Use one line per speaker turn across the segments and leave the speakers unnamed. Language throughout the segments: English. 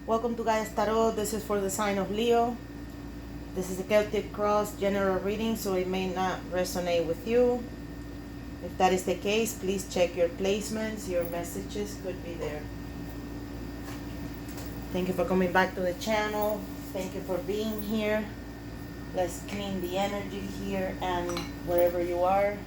Welcome to Gaia's Tarot. This is for the sign of Leo. This is a Celtic Cross general reading, so it may not resonate with you. If that is the case, please check your placements. Your messages could be there. Thank you for coming back to the channel. Thank you for being here. Let's clean the energy here and wherever you are.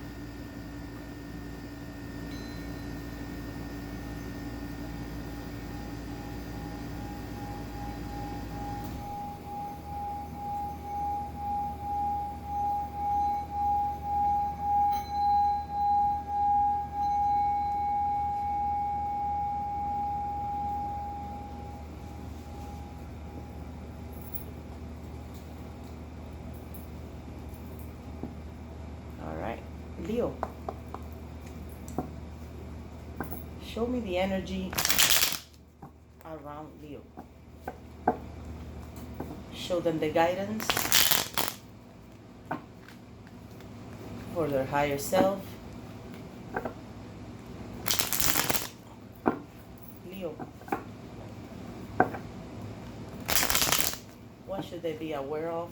Leo, show me the energy around Leo. Show them the guidance for their higher self. Leo, what should they be aware of?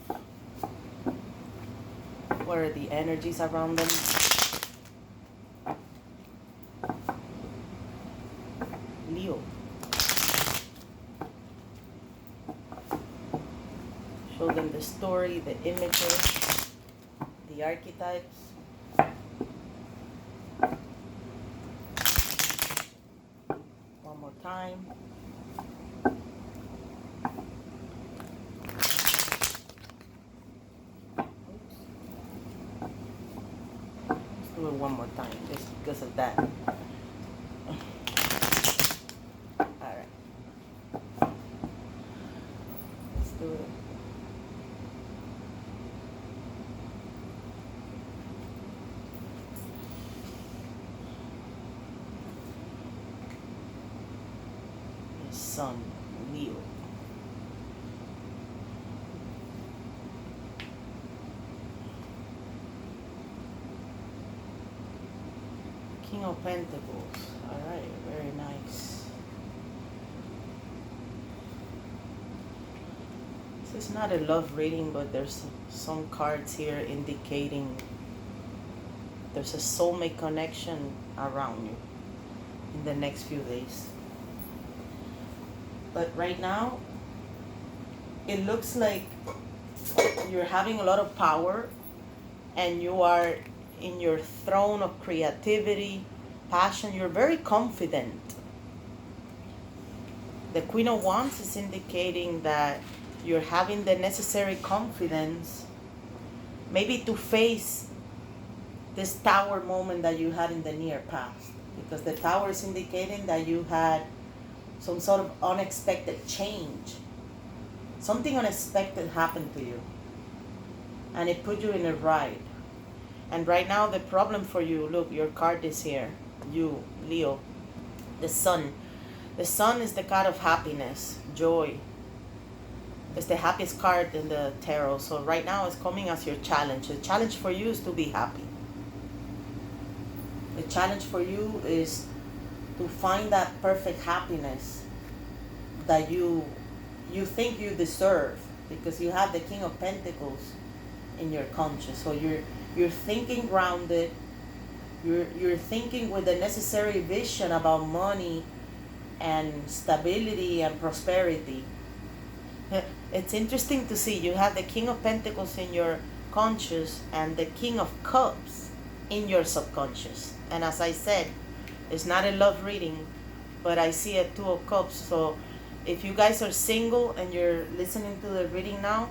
What are the energies around them? Leo, show them the story, the images, the archetypes. One more time. Let's do it one more time, just because of that. Sun, Leo. King of Pentacles. Alright, very nice. This is not a love reading, but there's some cards here indicating there's a soulmate connection around you in the next few days. But right now, it looks like you're having a lot of power and you are in your throne of creativity, passion. You're very confident. The Queen of Wands is indicating that you're having the necessary confidence maybe to face this tower moment that you had in the near past. Because the tower is indicating that you had some sort of unexpected change. Something unexpected happened to you. And it put you in a ride. And right now the problem for you, look, your card is here. You, Leo, the Sun. The Sun is the card of happiness, joy. It's the happiest card in the tarot. So right now it's coming as your challenge. The challenge for you is to be happy. The challenge for you is to find that perfect happiness that you think you deserve, because you have the King of Pentacles in your conscious. So you're thinking grounded, you're thinking with the necessary vision about money and stability and prosperity. It's interesting to see you have the King of Pentacles in your conscious and the King of Cups in your subconscious. And as I said, it's not a love reading, but I see a Two of Cups. So if you guys are single and you're listening to the reading now,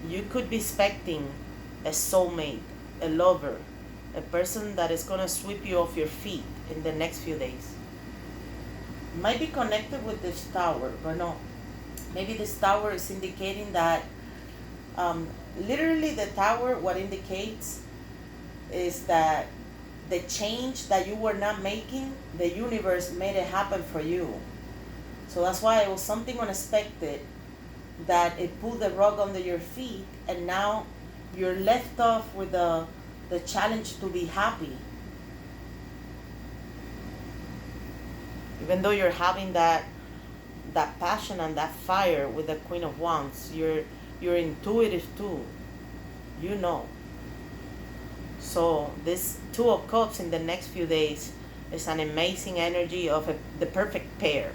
you could be expecting a soulmate, a lover, a person that is going to sweep you off your feet in the next few days. It might be connected with this tower, but no. Maybe this tower is indicating that literally the tower, what indicates is that the change that you were not making, the universe made it happen for you. So that's why it was something unexpected that it pulled the rug under your feet, and now you're left off with the challenge to be happy. Even though you're having that that passion and that fire with the Queen of Wands. You're intuitive too. You know. So this Two of Cups in the next few days is an amazing energy of the perfect pair.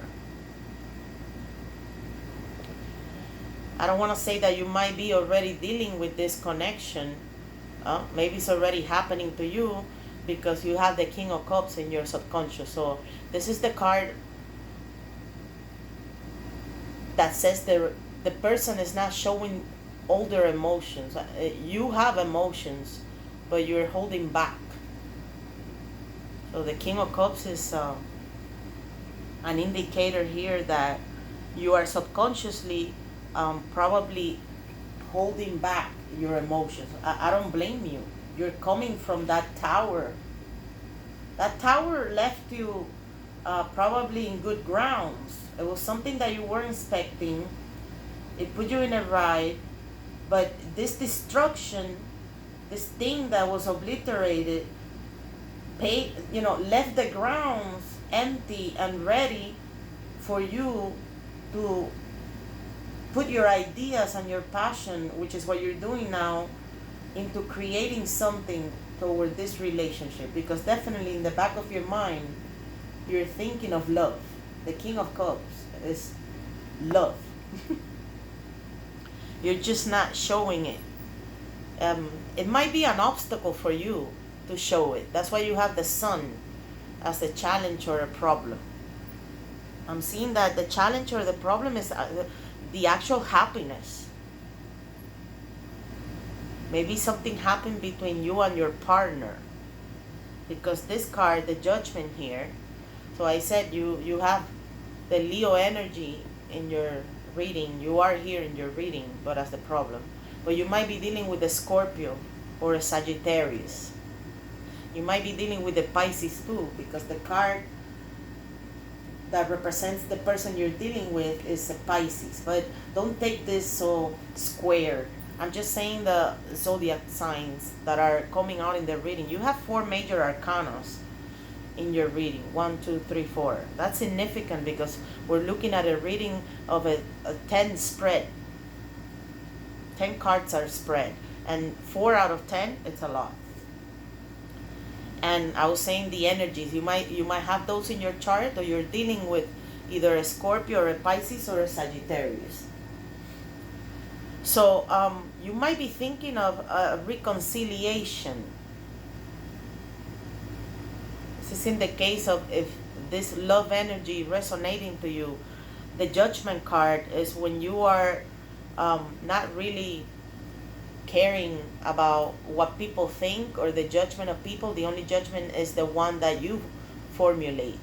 I don't want to say that you might be already dealing with this connection. Maybe it's already happening to you because you have the King of Cups in your subconscious. So this is the card that says the person is not showing all their emotions. You have emotions, but you're holding back. So the King of Cups is an indicator here that you are subconsciously probably holding back your emotions. I don't blame you. You're coming from that tower. That tower left you probably in good grounds. It was something that you weren't expecting. It put you in a ride. But this destruction, this thing that was obliterated, left the grounds empty and ready for you to put your ideas and your passion, which is what you're doing now, into creating something toward this relationship. Because definitely in the back of your mind, you're thinking of love. The King of Cups is love. You're just not showing it. It might be an obstacle for you to show it. That's why you have the Sun as a challenge or a problem. I'm seeing that the challenge or the problem is the actual happiness. Maybe something happened between you and your partner. Because this card, the Judgment here, so I said you have the Leo energy in your reading. You are here in your reading, but as the problem. But you might be dealing with a Scorpio or a Sagittarius. You might be dealing with the Pisces too, because the card that represents the person you're dealing with is a Pisces. But don't take this so squared. I'm just saying the zodiac signs that are coming out in the reading. You have 4 major arcanas in your reading. 1, 2, 3, 4. That's significant because we're looking at a reading of a 10 spread. 10 cards are spread. And 4 out of 10, it's a lot. And I was saying the energies. You might have those in your chart, or you're dealing with either a Scorpio or a Pisces or a Sagittarius. So you might be thinking of a reconciliation. This is in the case of if this love energy resonating to you. The Judgment card is when you are not really caring about what people think or the judgment of people. The only judgment is the one that you formulate.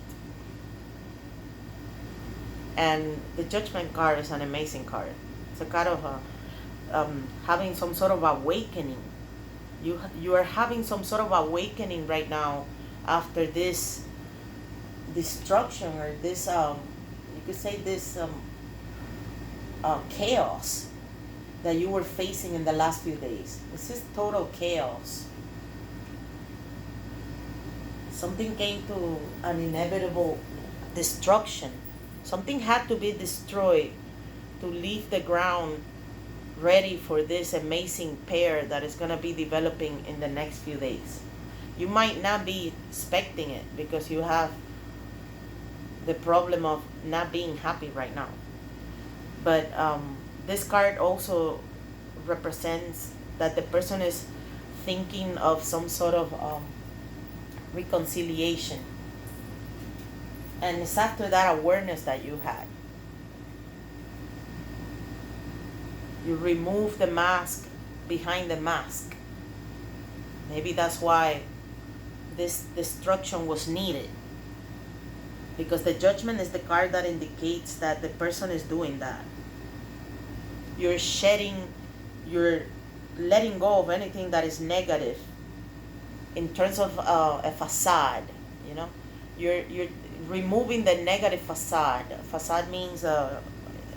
And the Judgment card is an amazing card. It's a kind of having some sort of awakening. You are having some sort of awakening right now after this destruction or this you could say this chaos that you were facing in the last few days. This is total chaos. Something came to an inevitable destruction. Something had to be destroyed to leave the ground ready for this amazing pair that is going to be developing in the next few days. You might not be expecting it because you have the problem of not being happy right now. But this card also represents that the person is thinking of some sort of reconciliation. And it's after that awareness that you had. You remove the mask behind the mask. Maybe that's why this destruction was needed. Because the Judgment is the card that indicates that the person is doing that. You're shedding, you're letting go of anything that is negative in terms of a facade, you know. You're removing the negative facade. Facade means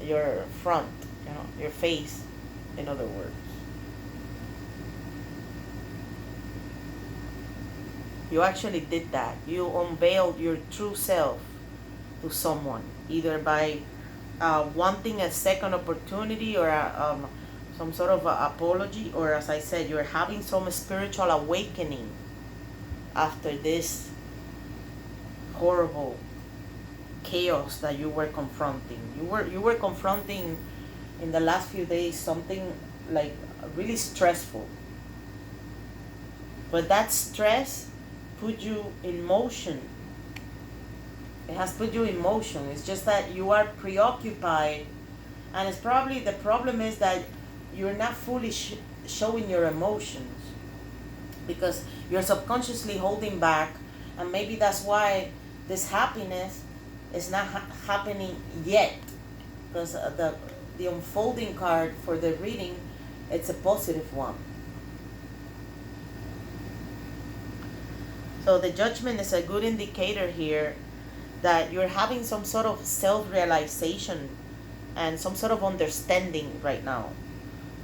your front, you know, your face, in other words. You actually did that. You unveiled your true self to someone, either by wanting a second opportunity or some sort of apology, or as I said, you're having some spiritual awakening after this horrible chaos that you were confronting. You were confronting in the last few days something like really stressful. But that stress put you in motion. It has put you in motion. It's just that you are preoccupied, and it's probably the problem is that you're not fully showing your emotions because you're subconsciously holding back, and maybe that's why this happiness is not happening yet, because the unfolding card for the reading, it's a positive one. So the Judgment is a good indicator here that you're having some sort of self-realization and some sort of understanding right now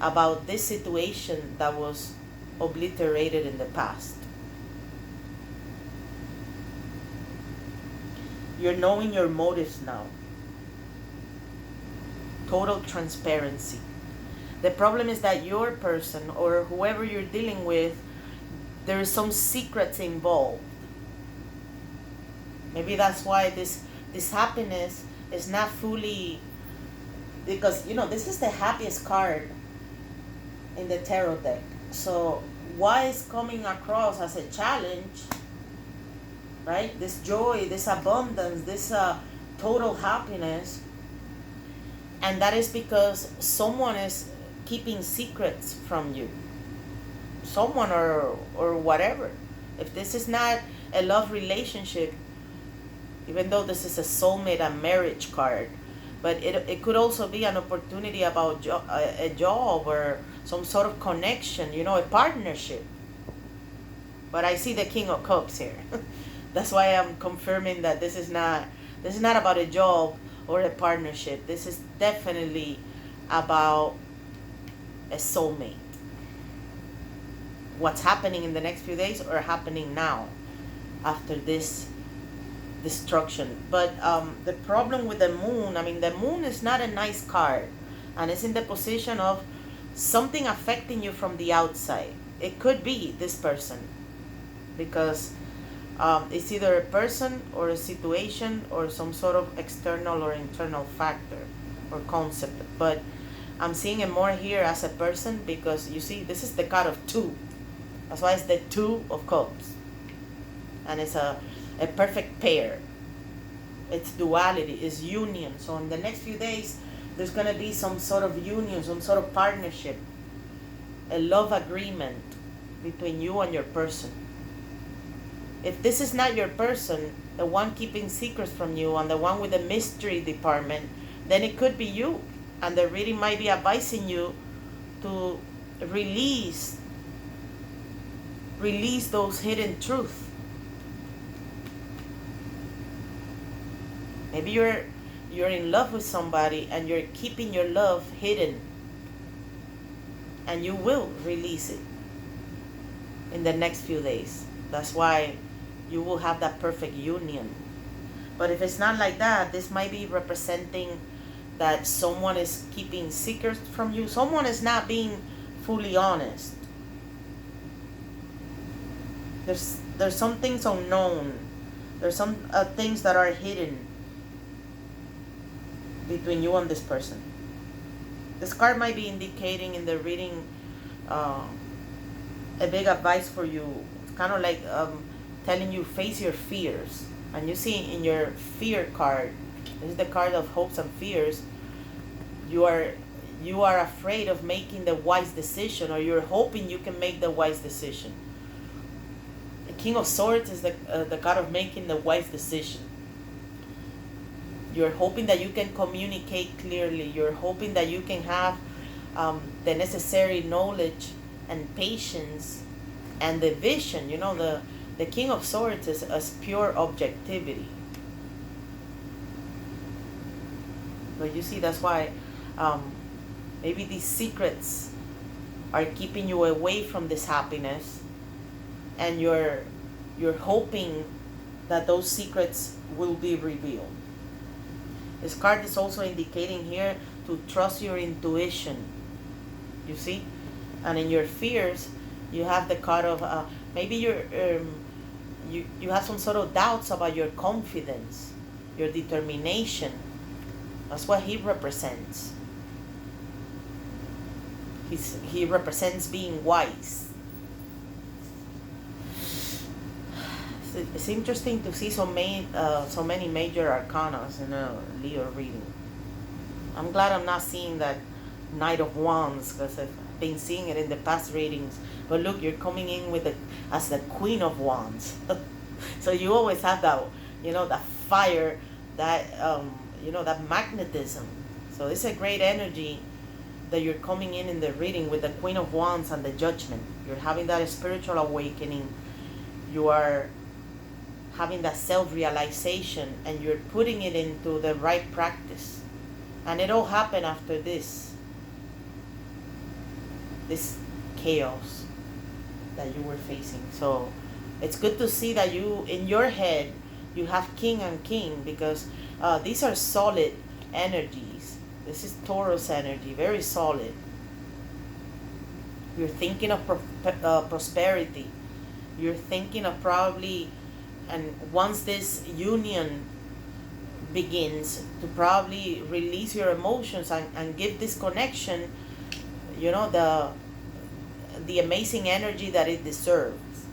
about this situation that was obliterated in the past. You're knowing your motives now. Total transparency. The problem is that your person or whoever you're dealing with, there is some secrets involved. Maybe that's why this happiness is not fully, because this is the happiest card in the tarot deck. So why is coming across as a challenge, right? This joy, this abundance, this total happiness, and that is because someone is keeping secrets from you. Someone or whatever. If this is not a love relationship, even though this is a soulmate and marriage card, but it could also be an opportunity about a job or some sort of connection, a partnership. But I see the King of Cups here. That's why I'm confirming that this is not about a job or a partnership. This is definitely about a soulmate. What's happening in the next few days or happening now after this destruction. But the problem with the moon, the moon is not a nice card, and it's in the position of something affecting you from the outside. It could be this person, because it's either a person or a situation or some sort of external or internal factor or concept. But I'm seeing it more here as a person, because you see this is the card of 2. That's why it's the 2 of Cups, and it's a perfect pair. It's duality, it's union. So in the next few days, there's going to be some sort of union, some sort of partnership, a love agreement between you and your person. If this is not your person, the one keeping secrets from you and the one with the mystery department, then it could be you. And the reading might be advising you to release those hidden truths. Maybe you're in love with somebody and you're keeping your love hidden, and you will release it in the next few days. That's why you will have that perfect union. But if it's not like that, this might be representing that someone is keeping secrets from you. Someone is not being fully honest. There's some things unknown. There's some things that are hidden between you and this person. This card might be indicating in the reading a big advice for you. It's kind of like telling you face your fears. And you see in your fear card, this is the card of hopes and fears. You are afraid of making the wise decision, or you're hoping you can make the wise decision. The King of Swords is the card of making the wise decision. You're hoping that you can communicate clearly. You're hoping that you can have the necessary knowledge and patience and the vision. The King of Swords is pure objectivity. But you see, that's why maybe these secrets are keeping you away from this happiness, and you're hoping that those secrets will be revealed. This card is also indicating here to trust your intuition. You see? And in your fears, you have the card of maybe you have some sort of doubts about your confidence, your determination. That's what he represents. He represents being wise. It's interesting to see so many major arcana in a Leo reading. I'm glad I'm not seeing that Knight of Wands, because I've been seeing it in the past readings. But look, you're coming in with as the Queen of Wands. So you always have that, that fire, that that magnetism. So it's a great energy that you're coming in the reading with the Queen of Wands and the Judgment. You're having that spiritual awakening. You are having that self-realization, and you're putting it into the right practice. And it all happened after this chaos that you were facing. So it's good to see that you, in your head, you have King and King, because these are solid energies. This is Taurus energy, very solid. You're thinking of prosperity. You're thinking of probably, and once this union begins, to probably release your emotions and give this connection, the amazing energy that it deserves.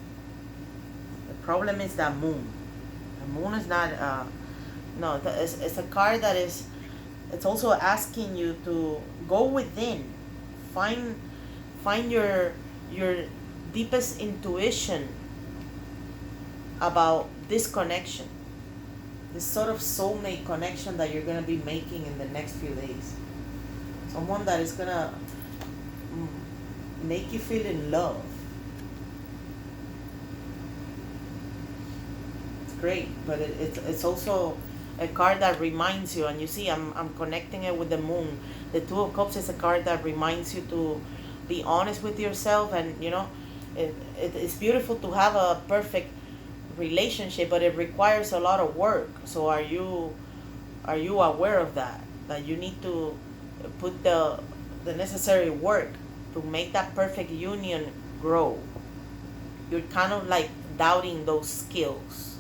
The problem is that moon. The moon is not, it's a card that is, it's also asking you to go within, find your deepest intuition about this connection, this sort of soulmate connection that you're going to be making in the next few days. Someone that is going to make you feel in love. It's great, but it's also a card that reminds you, and you see I'm connecting it with the moon. The Two of Cups is a card that reminds you to be honest with yourself, and it's beautiful to have a perfect relationship, but it requires a lot of work. So are you aware of that you need to put the necessary work to make that perfect union grow? You're kind of like doubting those skills.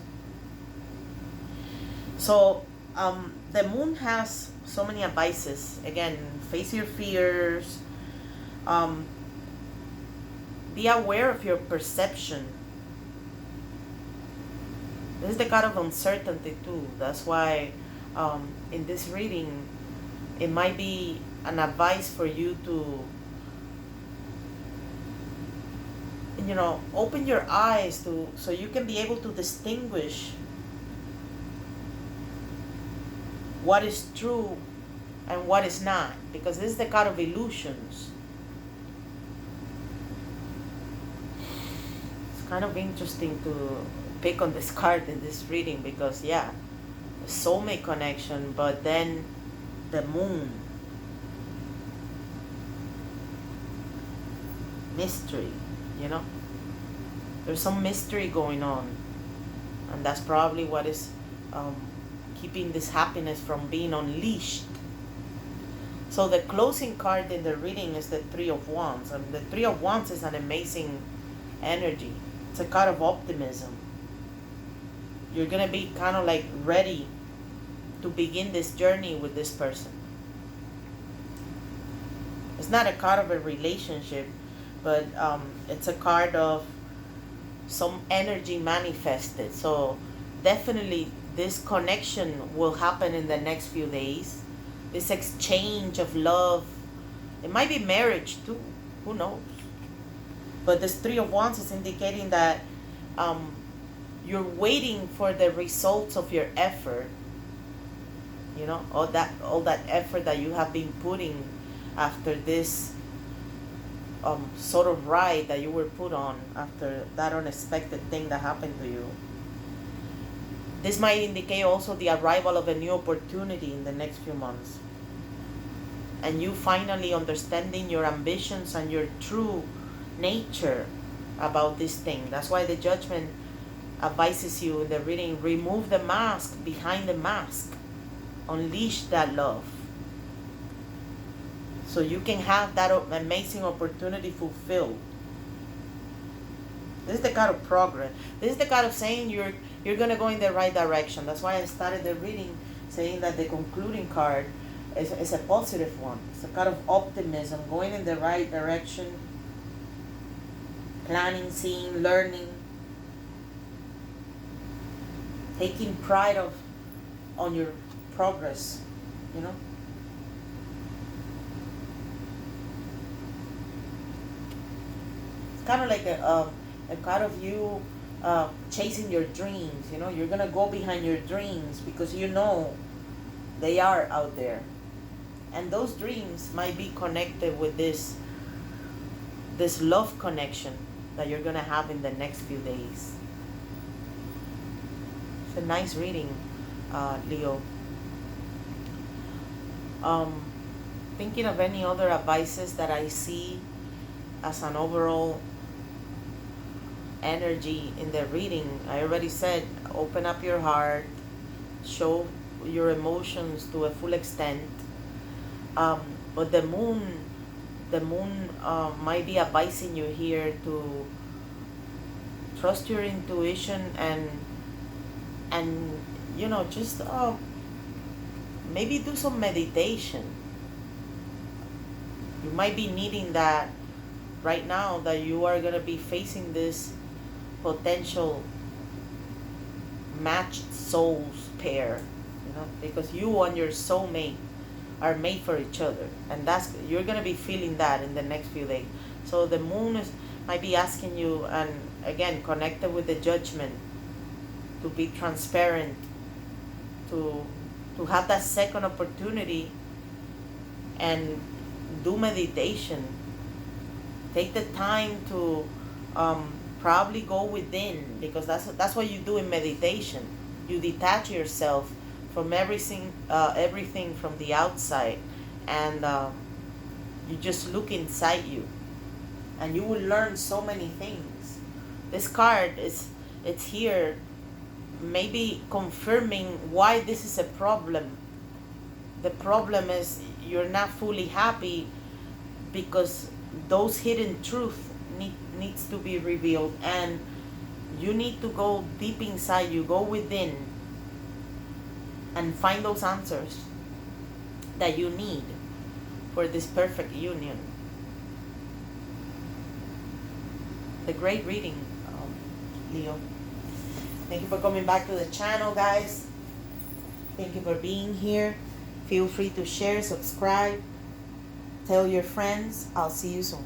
So the moon has so many advices. Again, face your fears, be aware of your perception. This is the card of uncertainty too. That's why in this reading, it might be an advice for you to, open your eyes so you can be able to distinguish what is true and what is not, because this is the card of illusions. It's kind of interesting to pick on this card in this reading, because the soulmate connection, but then the moon, mystery, there's some mystery going on, and that's probably what is keeping this happiness from being unleashed. So the closing card in the reading is the Three of Wands, and the Three of Wands is an amazing energy. It's a card of optimism. You're gonna be kind of like ready to begin this journey with this person. It's not a card of a relationship, but it's a card of some energy manifested. So definitely this connection will happen in the next few days. This exchange of love. It might be marriage too. Who knows? But this Three of Wands is indicating that you're waiting for the results of your effort. All that effort that you have been putting after this sort of ride that you were put on after that unexpected thing that happened to you. This might indicate also the arrival of a new opportunity in the next few months, and you finally understanding your ambitions and your true nature about this thing. That's why the Judgment advises you in the reading, remove the mask behind the mask. unleash that love, so you can have that amazing opportunity fulfilled. This is the card of progress. This is the card of saying you're gonna go in the right direction. That's why I started the reading saying that the concluding card is a positive one. It's a card of optimism, going in the right direction, planning, seeing, learning, taking pride on your progress, you know. It's kind of like a card of you chasing your dreams. You know, you're gonna go behind your dreams because you know they are out there, and those dreams might be connected with this love connection that you're gonna have in the next few days. It's a nice reading, Leo. Thinking of any other advices that I see as an overall energy in the reading. I already said, open up your heart, show your emotions to a full extent. But the moon might be advising you here to trust your intuition and you know, just maybe do some meditation. You might be needing that right now, that you are going to be facing this potential matched souls pair, you know, because you and your soulmate are made for each other, and that's, you're going to be feeling that in the next few days. So the moon might be asking you, and again connected with the judgment, to be transparent, to have that second opportunity and do meditation. Take the time to probably go within, because that's what you do in meditation. You detach yourself from everything from the outside, and you just look inside you, and you will learn so many things. This card it's here maybe confirming why this is a problem. The problem is you're not fully happy because those hidden truth needs to be revealed, and you need to go deep inside you, go within, and find those answers that you need for this perfect union. The great reading, Leo. Thank you for coming back to the channel, guys. Thank you for being here. Feel free to share, subscribe, tell your friends. I'll see you soon.